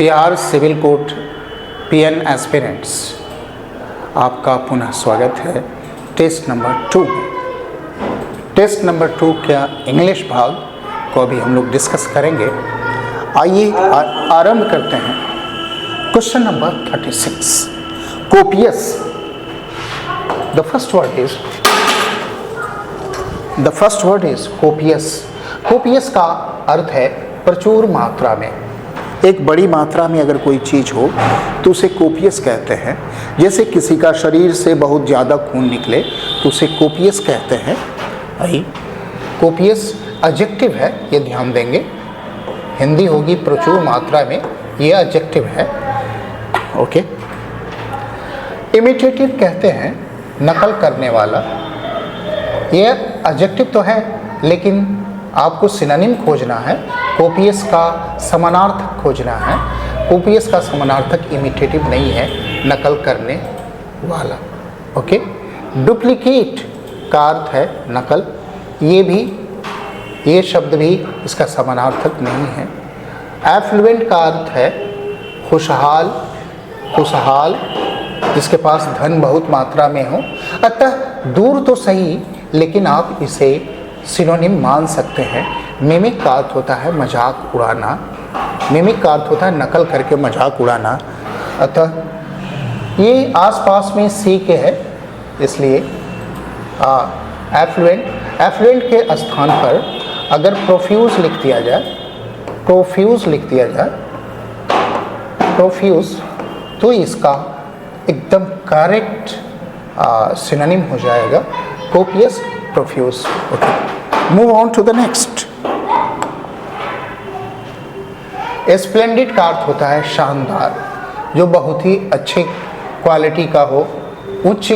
Bihar civil court PN aspirants, आपका पुनः स्वागत है टेस्ट नंबर 2। टेस्ट नंबर 2 का इंग्लिश भाग को अभी हम लोग डिस्कस करेंगे। आइए आरंभ करते हैं। Question number 36, copious. The first word is copious. Copious का अर्थ है प्रचुर मात्रा में। एक बड़ी मात्रा में अगर कोई चीज़ हो तो उसे कोपियस कहते हैं। जैसे किसी का शरीर से बहुत ज़्यादा खून निकले तो उसे कोपियस कहते हैं। भाई कोपियस एडजेक्टिव है, ये ध्यान देंगे। हिंदी होगी प्रचुर मात्रा में, ये एडजेक्टिव है। ओके। इमिटेटिव कहते हैं नकल करने वाला। ये एडजेक्टिव तो है, लेकिन आपको सिनोनिम खोजना है। कोपियस का समानार्थक खोजना है। कोपियस का समानार्थक इमिटेटिव नहीं है, नकल करने वाला। ओके। डुप्लीकेट का अर्थ है नकल। ये शब्द भी इसका समानार्थक नहीं है। एफ्लुएंट का अर्थ है खुशहाल, जिसके पास धन बहुत मात्रा में हो। अतः दूर तो सही, लेकिन आप इसे सिनोनिम मान सकते हैं। मिमिक का अर्थ होता है मजाक उड़ाना। मिमिक का अर्थ होता है नकल करके मजाक उड़ाना। अतः ये आसपास में सी के है, इसलिए एफ्लुएंट के स्थान पर अगर प्रोफ्यूज लिख दिया जाए, तो इसका एकदम करेक्ट सिनोनिम हो जाएगा copious, profuse. Okay, move on to the next. Splendid का अर्थ होता है शानदार, जो बहुत ही अच्छे क्वालिटी का हो, उच्च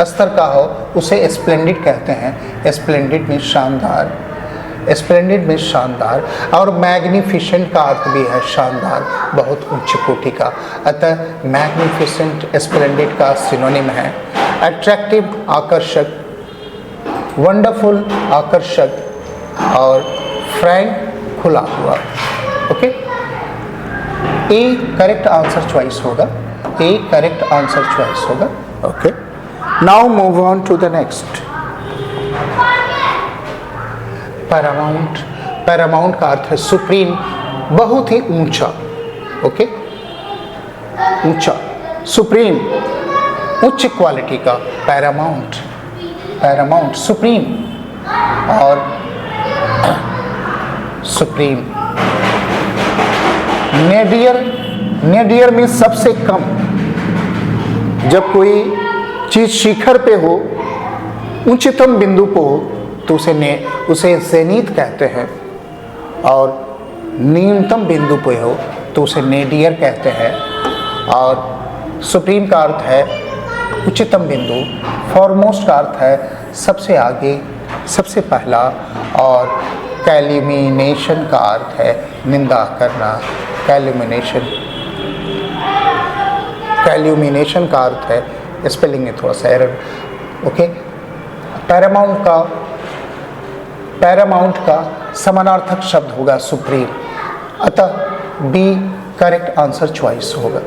स्तर का हो, उसे स्प्लेंडिड कहते हैं। स्प्लेंडिड में शानदार। और मैग्निफिसेंट का अर्थ भी है शानदार, बहुत उच्च कोटि का। अतः मैग्निफिसेंट स्प्लेंडिड का सिनोनिम है। अट्रैक्टिव आकर्षक, वंडरफुल आकर्षक, और फ्रैंक खुला हुआ। Okay. A correct answer choice होगा। Okay, now move on to the next. Paramount का अर्थ है सुप्रीम, बहुत ही ऊंचा। ओके, ऊंचा, सुप्रीम, उच्च क्वालिटी का। पैरामाउंट सुप्रीम, और सुप्रीम। नेडियर में सबसे कम। जब कोई चीज शिखर पे हो, उच्चतम बिंदु पे हो, तो उसे ज़ेनिथ कहते हैं, और न्यूनतम बिंदु पे हो तो उसे नेडियर कहते हैं। और सुप्रीम का अर्थ है उच्चतम बिंदु। फॉरमोस्ट का अर्थ है सबसे आगे, सबसे पहला। और कैल्यूमिनेशन का अर्थ है निंदा करना। कैल्यूमिनेशन का अर्थ है, स्पेलिंग में थोड़ा सा एरर। ओके। पैरामाउंट का समानार्थक शब्द होगा सुप्रीम। अतः बी करेक्ट आंसर चॉइस होगा।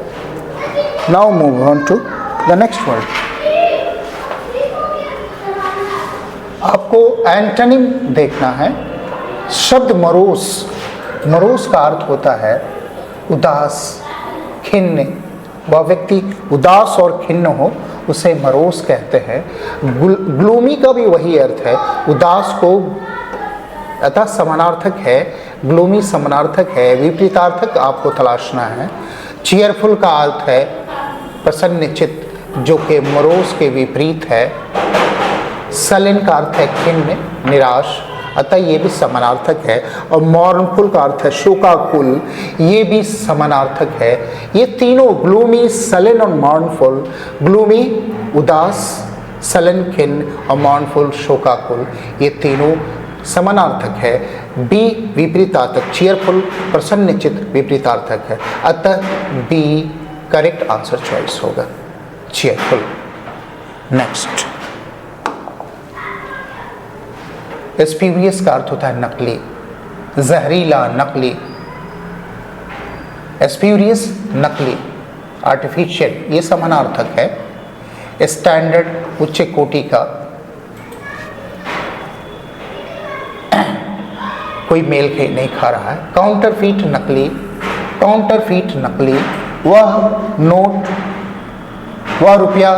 Now move on to the next word. आपको एंटोनिम देखना है। शब्द मरोस का अर्थ होता है उदास, खिन्न। वह व्यक्ति उदास और खिन्न हो, उसे मरोस कहते हैं। ग्लूमी का भी वही अर्थ है, उदास को। अतः समानार्थक है, ग्लूमी समानार्थक है। विपरीतार्थक आपको तलाशना है। चीयरफुल का अर्थ है प्रसन्नचित्त, जो कि मरोस के विपरीत है। सलिन का अर्थ है खिन्न, निराश। अतः ये भी समानार्थक है। और मॉर्नफुल का अर्थ है शोकाकुल, ये भी समानार्थक है। ये तीनों ग्लूमी, सलिन और मॉर्नफुल। ग्लूमी उदास, सलिन खिन्न, और मॉर्नफुल शोकाकुल, ये तीनों समानार्थक है। बी विपरीतार्थक, चीयरफुल प्रसन्नचित्त विपरीतार्थक है। अतः बी करेक्ट आंसर चॉइस होगा, चीयरफुल। नेक्स्ट, स्प्यूरियस का अर्थ होता है नकली, जहरीला, नकली। स्प्यूरियस नकली, आर्टिफिशियल ये समानार्थक है। स्टैंडर्ड उच्च कोटि का, कोई मेल नहीं खा रहा है। काउंटरफीट नकली, काउंटरफीट नकली वह नोट, वह रुपया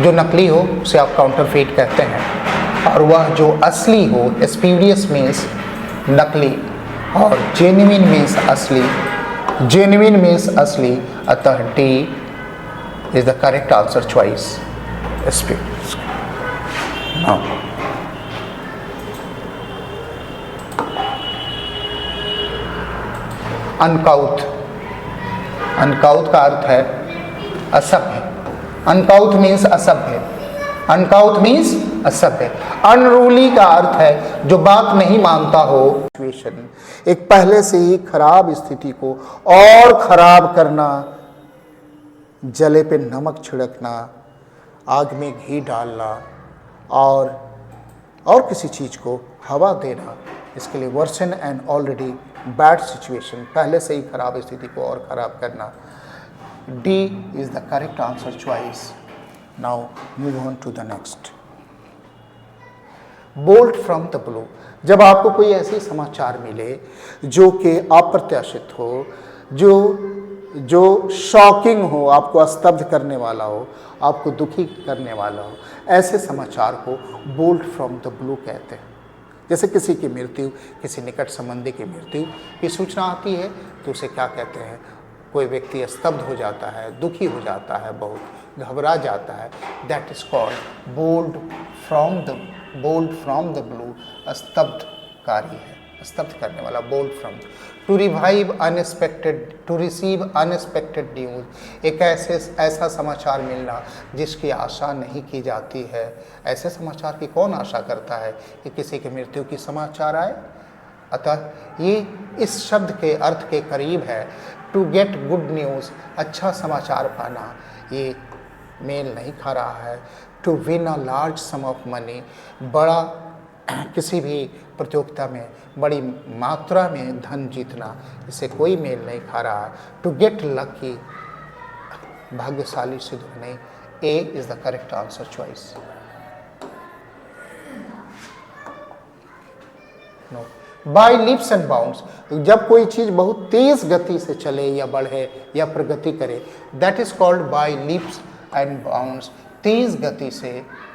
जो नकली हो उसे आप काउंटरफीट कहते हैं, और वह जो असली हो, स्प्यूरियस मीन्स नकली और जेन्युइन मीन्स असली, जेन्युइन मीन्स असली, अतः D is the correct answer choice, spurious. अनकाउथ, अनकाउथ का अर्थ है असभ्य, अनकाउथ मीन्स असभ्य, अनकाउथ मीन्स असभ्य। अनरूली का अर्थ है जो बात नहीं मानता हो, एक पहले से ही खराब स्थिति को और खराब करना, जले पे नमक छिड़कना, आग में घी डालना और किसी चीज को हवा देना, इसके लिए worsen and already bad situation, पहले से ही खराब स्थिति को और खराब करना। D is the correct answer choice. Now move on to the next. Bolt from the blue, जब आपको कोई ऐसी समाचार मिले जो कि अप्रत्याशित हो, जो शॉकिंग हो, आपको स्तब्ध करने वाला हो, आपको दुखी करने वाला हो, ऐसे समाचार को बोल्ट फ्रॉम द ब्लू कहते हैं। जैसे किसी की मृत्यु, किसी निकट संबंधी की मृत्यु की सूचना आती है तो उसे क्या कहते हैं, कोई व्यक्ति स्तब्ध हो जाता है, दुखी हो जाता है, बहुत घबरा जाता है, that is called bolt from the blue, स्तब्धकारी है, स्तब्ध करने वाला, bolt from. To receive unexpected news, एक ऐसा समाचार मिलना जिसकी आशा नहीं की जाती है। ऐसे समाचार की कौन आशा करता है कि किसी की मृत्यु की समाचार आए? अतः ये इस शब्द के अर्थ के करीब है। टू गेट गुड न्यूज़, अच्छा समाचार पाना, ये मेल नहीं खा रहा है। To win a large sum of money, बड़ा किसी भी प्रतियोगिता में बड़ी मात्रा में धन जीतना, इससे कोई मेल नहीं खा रहा है। टू गेट लकी, भाग्यशाली सिद्ध होने, A is the correct answer choice. No. By leaps and bounds, जब कोई चीज बहुत तेज गति से चले या बढ़े या प्रगति करे, that is called by leaps and bounds, तेज गति से।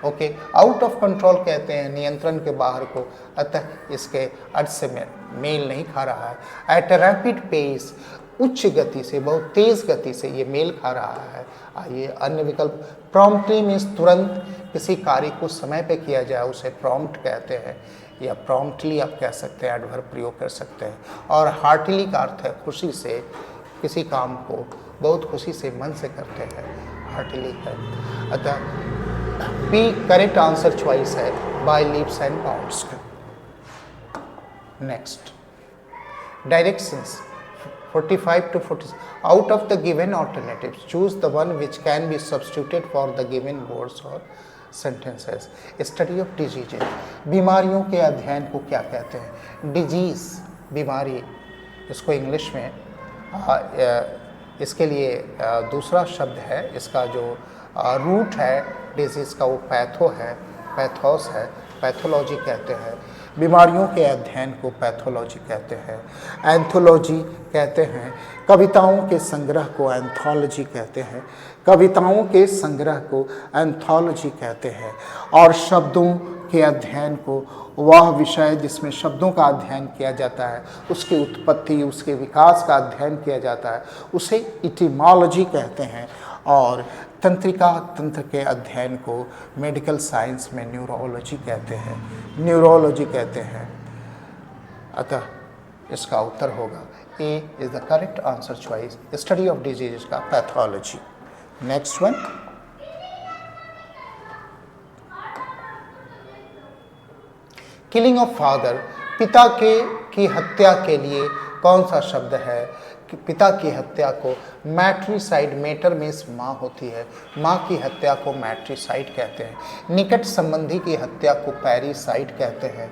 ओके, आउट ऑफ कंट्रोल कहते हैं नियंत्रण के बाहर को, अतः इसके अर्थ से मेल नहीं खा रहा है। एट रैपिड पेस, उच्च गति से, बहुत तेज गति से ये मेल खा रहा है। आइए अन्य विकल्प। प्रॉम्प्टली मीन्स तुरंत, किसी कार्य को समय पे किया जाए उसे प्रॉम्प्ट कहते हैं, या प्रॉम्प्टली आप कह सकते हैं, एडवर्ब प्रयोग कर सकते हैं। और हार्टली का अर्थ है खुशी से, किसी काम को बहुत खुशी से, मन से करते हैं, हार्टली है। अतः बी करेक्ट आंसर चॉइस है, by leaps and bounds. Next, directions 45 to 40. Out of the given alternatives, choose the one which can be substituted for the given words or sentences. Study of diseases. बीमारियों के अध्ययन को क्या कहते हैं? Disease, बीमारी, इसको इंग्लिश में इसके लिए दूसरा शब्द है, इसका जो रूट है डिजीज का वो पैथो है, पैथोस है, पैथोलॉजी कहते हैं। बीमारियों के अध्ययन को पैथोलॉजी कहते हैं। एंथोलॉजी कहते हैं कविताओं के संग्रह को, एंथोलॉजी कहते हैं। कविताओं के संग्रह को एंथोलॉजी कहते हैं। और शब्दों के अध्ययन को, वह विषय जिसमें शब्दों का अध्ययन किया जाता है, उसकी उत्पत्ति, उसके विकास का अध्ययन किया जाता है, उसे इटिमोलॉजी कहते हैं। और तंत्रिका, तंत्र के अध्ययन को मेडिकल साइंस में न्यूरोलॉजी कहते हैं, न्यूरोलॉजी कहते हैं। अतः इसका उत्तर होगा A is the correct answer choice, study of disease का pathology. Next one, killing of father, पिता की हत्या के लिए कौन सा शब्द है? कि पिता की हत्या को मैट्रिसाइड, मेटर मीन्स माँ होती है, माँ की हत्या को मैट्रिसाइड कहते हैं। निकट संबंधी की हत्या को पैरिसाइड कहते हैं।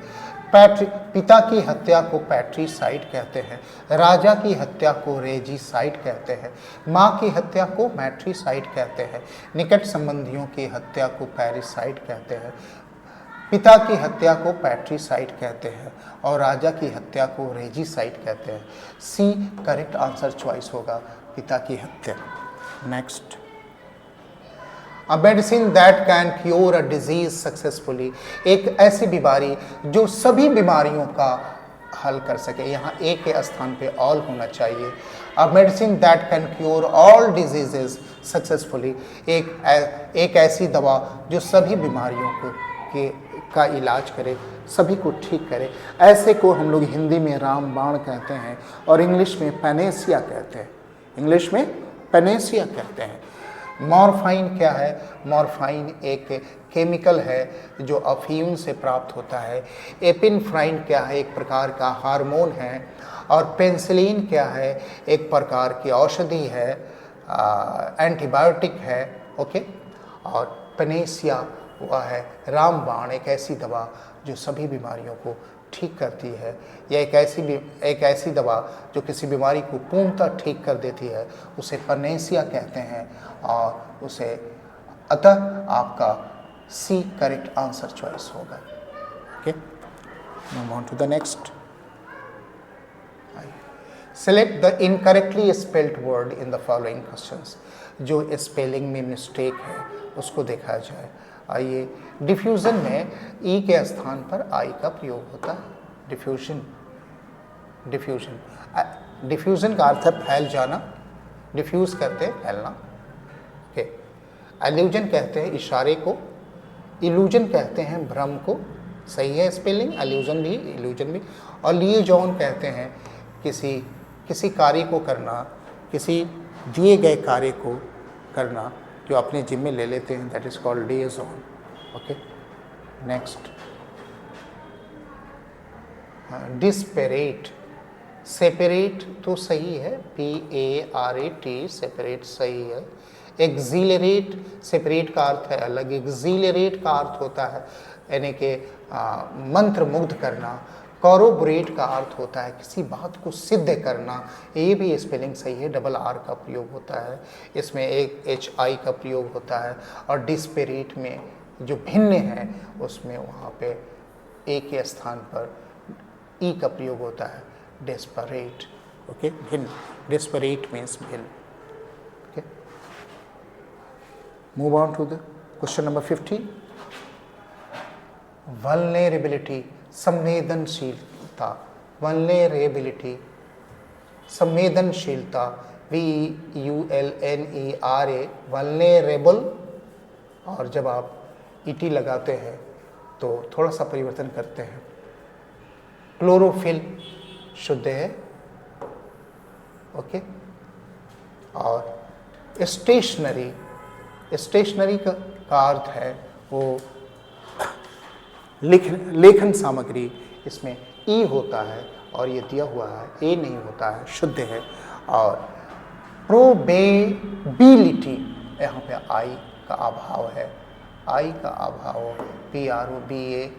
पिता की हत्या को पैट्रीसाइड कहते हैं, राजा की हत्या को रेजिसाइड कहते हैं, माँ की हत्या को मैट्रीसाइड कहते हैं, निकट संबंधियों की हत्या को पैरिसाइड कहते हैं, पिता की हत्या को पैट्रीसाइड कहते हैं और राजा की हत्या को रेजिसाइड कहते हैं। सी करेक्ट आंसर चॉइस होगा, पिता की हत्या। Next, a medicine that can cure a disease successfully, एक ऐसी बीमारी जो सभी बीमारियों का हल कर सके। यहाँ ए के स्थान पे ऑल होना चाहिए। A medicine that can cure all diseases successfully, एक ऐसी दवा जो सभी बीमारियों का इलाज करे, सभी को ठीक करे। ऐसे को हम लोग हिंदी में रामबाण कहते हैं और इंग्लिश में पैनेसिया कहते हैं। इंग्लिश में पैनेसिया कहते हैं। मॉर्फाइन क्या है? मॉर्फाइन एक केमिकल है जो अफीम से प्राप्त होता है। एपिनफ्राइन क्या है? एक प्रकार का हार्मोन है। और पेंसिलिन क्या है? एक प्रकार की औषधि है, एंटीबायोटिक है। ओके। और पेनेसिया वह है रामबाण, एक ऐसी दवा जो सभी बीमारियों को ठीक करती है। यह एक ऐसी दवा जो किसी बीमारी को पूर्णतः ठीक कर देती है, उसे पैनेसिया कहते हैं। और उसे अतः आपका सी करेक्ट आंसर चॉइस होगा। Okay, move on to the next. Select the incorrectly spelled word in the following questions. जो स्पेलिंग में मिस्टेक है उसको देखा जाए। आइए, डिफ्यूज़न में ई के स्थान पर आई का प्रयोग होता है। डिफ्यूजन डिफ्यूज़न का अर्थ है फैल जाना। डिफ्यूज़ करते हैं फैलना। ओके। एल्यूजन कहते हैं इशारे को। इल्यूजन कहते हैं भ्रम को। सही है स्पेलिंग, एल्यूजन भी इल्यूजन भी। और लिएजॉन कहते हैं किसी कार्य को करना, किसी दिए गए कार्य को करना जो अपने जिम्मे ले लेते हैं, that is called liaison. Okay. Next, desperate. Separate तो सही है, PARAT, सेपरेट सही है। एक्सिलरेट, सेपरेट का अर्थ है अलग, एक्सिलरेट का अर्थ होता है यानी कि मंत्र मुग्ध करना। कॉरोबोरेट का अर्थ होता है किसी बात को सिद्ध करना। ये भी स्पेलिंग सही है, डबल R का प्रयोग होता है, इसमें एक HI का प्रयोग होता है। और डिस्पेरेट में जो भिन्न है उसमें वहाँ पे ए के स्थान पर ई का प्रयोग होता है, डेस्परेट। ओके, भिन्न। डिस्पेरेट मीन्स भिन्न। Okay, move on to the question number 50। Vulnerability, संवेदनशीलता। वल्नरेबिलिटी, संवेदनशीलता, VULNERA, वल्नरेबल। और जब आप ET लगाते हैं तो थोड़ा सा परिवर्तन करते हैं। क्लोरोफिल शुद्ध है। ओके। और स्टेशनरी, स्टेशनरी का अर्थ है वो लेखन सामग्री। इसमें ई होता है और ये दिया हुआ है, ए नहीं होता है, शुद्ध है। और प्रोबेबिलिटी, यहाँ पे आई का अभाव है, आई का अभाव, PROBABILI,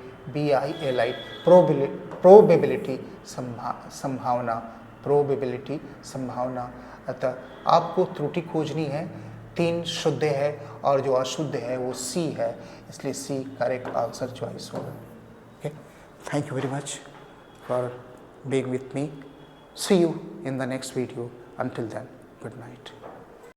प्रोबेबिलिटी संभावना, प्रोबेबिलिटी संभावना। अतः आपको त्रुटि खोजनी है। 3 शुद्ध है और जो अशुद्ध है वो सी है, इसलिए सी करेक्ट आंसर चॉइस होगा। Okay, thank you very much for being with me. See you in the next video. Until then, good night.